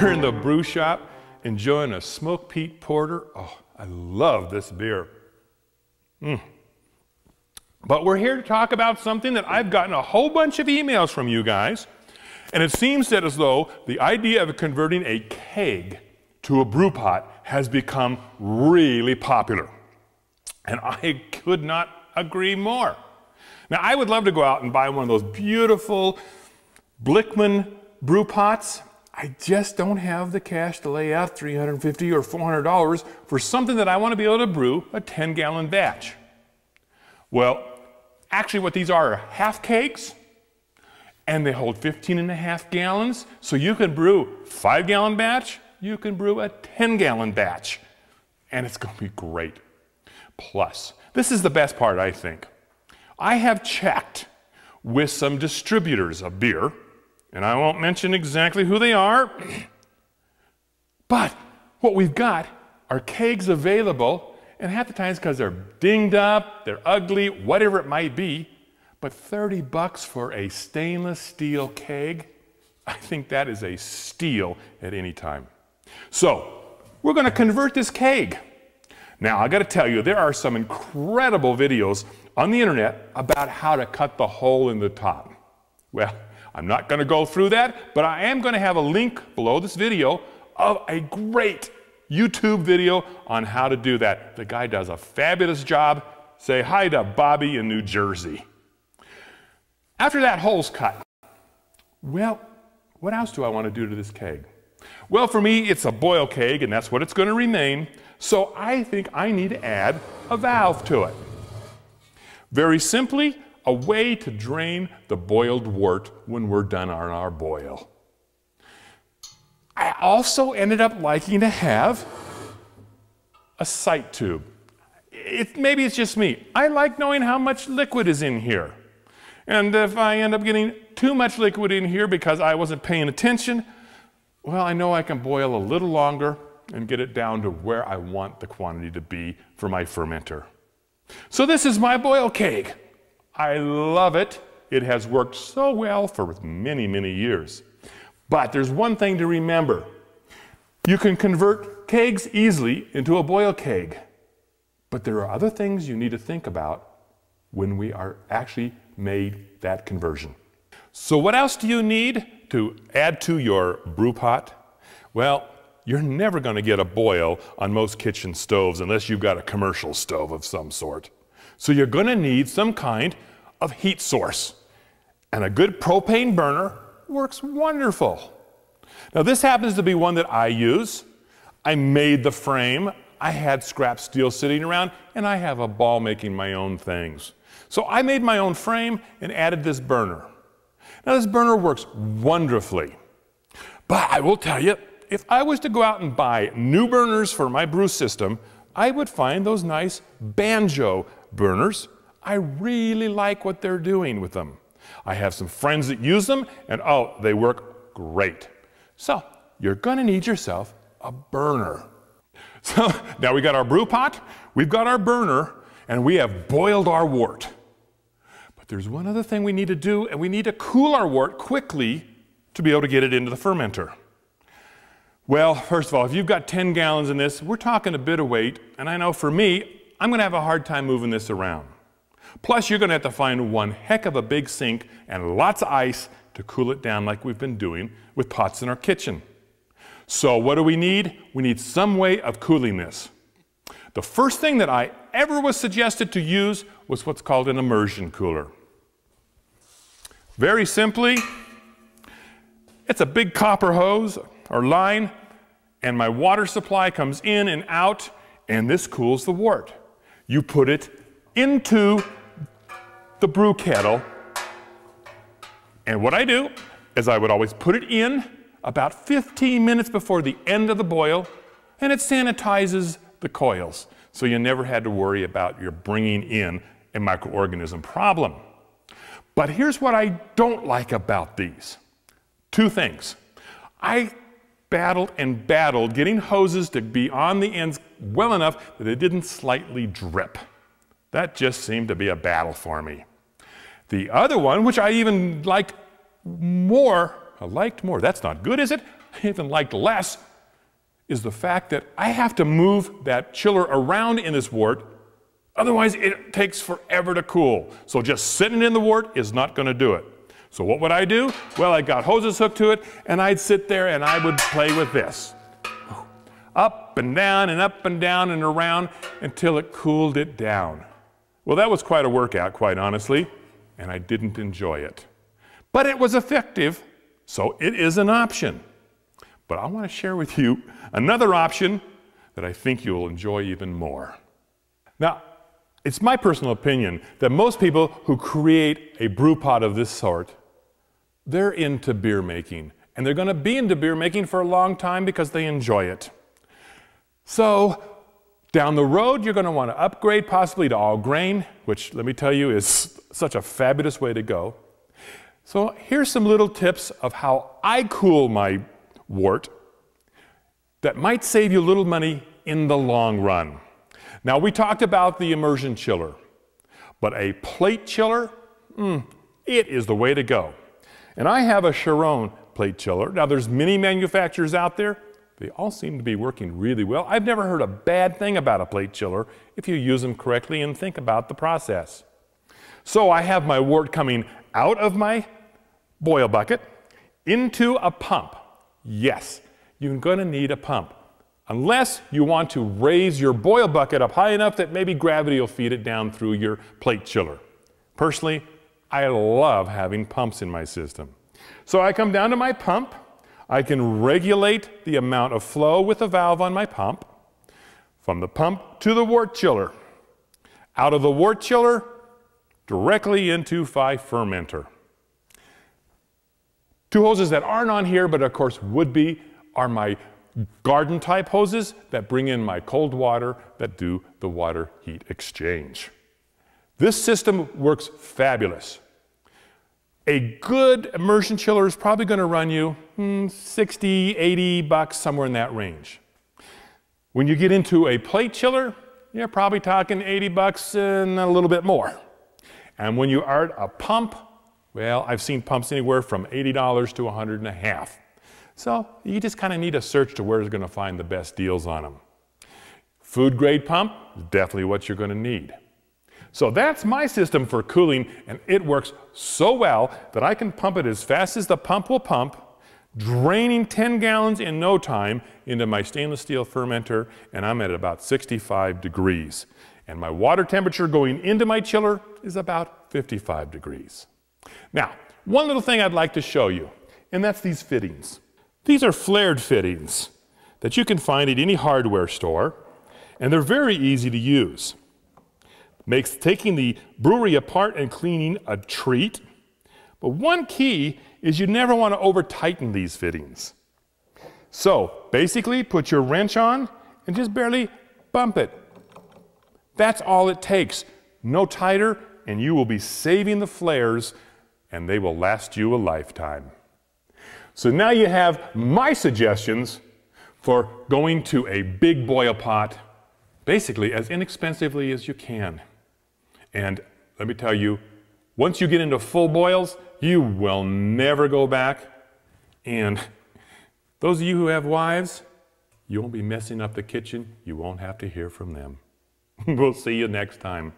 We're in the brew shop enjoying a smoked peat porter. Oh, I love this beer. But we're here to talk about something that I've gotten a whole bunch of emails from you guys, and it seems that as though the idea of converting a keg to a brew pot has become really popular. And I could not agree more. Now, I would love to go out and buy one of those beautiful Blickman brew pots. I just don't have the cash to lay out $350 or $400 for something that I want to be able to brew a 10-gallon batch. Well, actually what these are half kegs, and they hold 15.5 gallons, so you can brew a 5-gallon batch, you can brew a 10-gallon batch, and it's going to be great. Plus, this is the best part, I think. I have checked with some distributors of beer, and I won't mention exactly who they are, but what we've got are kegs available, and half the times because they're dinged up, they're ugly, whatever it might be, but $30 for a stainless steel keg, I think that is a steal at any time. So, we're going to convert this keg. Now, I got to tell you, there are some incredible videos on the internet about how to cut the hole in the top. Well, I'm not going to go through that, but I am going to have a link below this video of a great YouTube video on how to do that. The guy does a fabulous job. Say hi to Bobby in New Jersey. After that hole's cut, well, what else do I want to do to this keg? Well, for me, it's a boil keg, and that's what it's going to remain. So I think I need to add a valve to it. Very simply, a way to drain the boiled wort when we're done on our boil. I also ended up liking to have a sight tube. Maybe it's just me. I like knowing how much liquid is in here. And if I end up getting too much liquid in here because I wasn't paying attention, well, I know I can boil a little longer and get it down to where I want the quantity to be for my fermenter. So this is my boil keg. I love it. It has worked so well for many, many years. But there's one thing to remember. You can convert kegs easily into a boil keg. But there are other things you need to think about when we are actually made that conversion. So what else do you need to add to your brew pot? Well, you're never going to get a boil on most kitchen stoves unless you've got a commercial stove of some sort. So you're going to need some kind of heat source. And a good propane burner works wonderful. Now this happens to be one that I use. I made the frame. I had scrap steel sitting around, and I have a ball making my own things. So I made my own frame and added this burner. Now this burner works wonderfully. But I will tell you, if I was to go out and buy new burners for my brew system, I would find those nice banjo burners. I really like what they're doing with them. I have some friends that use them, and oh, they work great. So you're going to need yourself a burner. So now we got our brew pot, we've got our burner, and we have boiled our wort. But there's one other thing we need to do, and we need to cool our wort quickly to be able to get it into the fermenter. Well, first of all, if you've got 10 gallons in this, we're talking a bit of weight, and I know for me, I'm going to have a hard time moving this around. Plus, you're going to have to find one heck of a big sink and lots of ice to cool it down like we've been doing with pots in our kitchen. So what do we need? We need some way of cooling this. The first thing that I ever was suggested to use was what's called an immersion cooler. Very simply, it's a big copper hose or line, and my water supply comes in and out, and this cools the wort. You put it into the brew kettle, and what I do is I would always put it in about 15 minutes before the end of the boil, and it sanitizes the coils, so you never had to worry about your bringing in a microorganism problem. But here's what I don't like about these. Two things. I battled and battled getting hoses to be on the ends well enough that it didn't slightly drip. That just seemed to be a battle for me. The other one, which I even liked more, that's not good, is it? even liked less is the fact that I have to move that chiller around in this wort, otherwise it takes forever to cool. So just sitting in the wort is not going to do it. So what would I do? Well, I got hoses hooked to it, and I'd sit there and I would play with this. Up and down and up and down and around until it cooled it down. Well, that was quite a workout, quite honestly, and I didn't enjoy it. But it was effective, so it is an option. But I want to share with you another option that I think you'll enjoy even more. Now, it's my personal opinion that most people who create a brew pot of this sort, they're into beer making. And they're going to be into beer making for a long time because they enjoy it. So, down the road, you're going to want to upgrade possibly to all grain, which, let me tell you, is such a fabulous way to go. So, here's some little tips of how I cool my wort that might save you a little money in the long run. Now, we talked about the immersion chiller, but a plate chiller, it is the way to go. And I have a Chiron plate chiller. Now, there's many manufacturers out there. They all seem to be working really well. I've never heard a bad thing about a plate chiller if you use them correctly and think about the process. So I have my wort coming out of my boil bucket into a pump. Yes, you're going to need a pump. Unless you want to raise your boil bucket up high enough that maybe gravity will feed it down through your plate chiller. Personally, I love having pumps in my system. So I come down to my pump. I can regulate the amount of flow with a valve on my pump. From the pump to the wort chiller. Out of the wort chiller, directly into my fermenter. Two hoses that aren't on here, but of course would be, are my garden type hoses that bring in my cold water that do the water heat exchange. This system works fabulous. A good immersion chiller is probably going to run you $60, $80, somewhere in that range. When you get into a plate chiller, you're probably talking $80 and a little bit more. And when you are at a pump, well, I've seen pumps anywhere from $80 to $150. So you just kind of need to search to where you're going to find the best deals on them. Food grade pump is definitely what you're going to need. So that's my system for cooling, and it works so well that I can pump it as fast as the pump will pump, draining 10 gallons in no time into my stainless steel fermenter, and I'm at about 65 degrees. And my water temperature going into my chiller is about 55 degrees. Now, one little thing I'd like to show you, and that's these fittings. These are flared fittings that you can find at any hardware store, and they're very easy to use. Makes taking the brewery apart and cleaning a treat. But one key is you never want to over tighten these fittings. So basically put your wrench on and just barely bump it. That's all it takes. No tighter and you will be saving the flares and they will last you a lifetime. So now you have my suggestions for going to a big boil pot basically as inexpensively as you can. And let me tell you, once you get into full boils, you will never go back. And those of you who have wives, you won't be messing up the kitchen. You won't have to hear from them. We'll see you next time.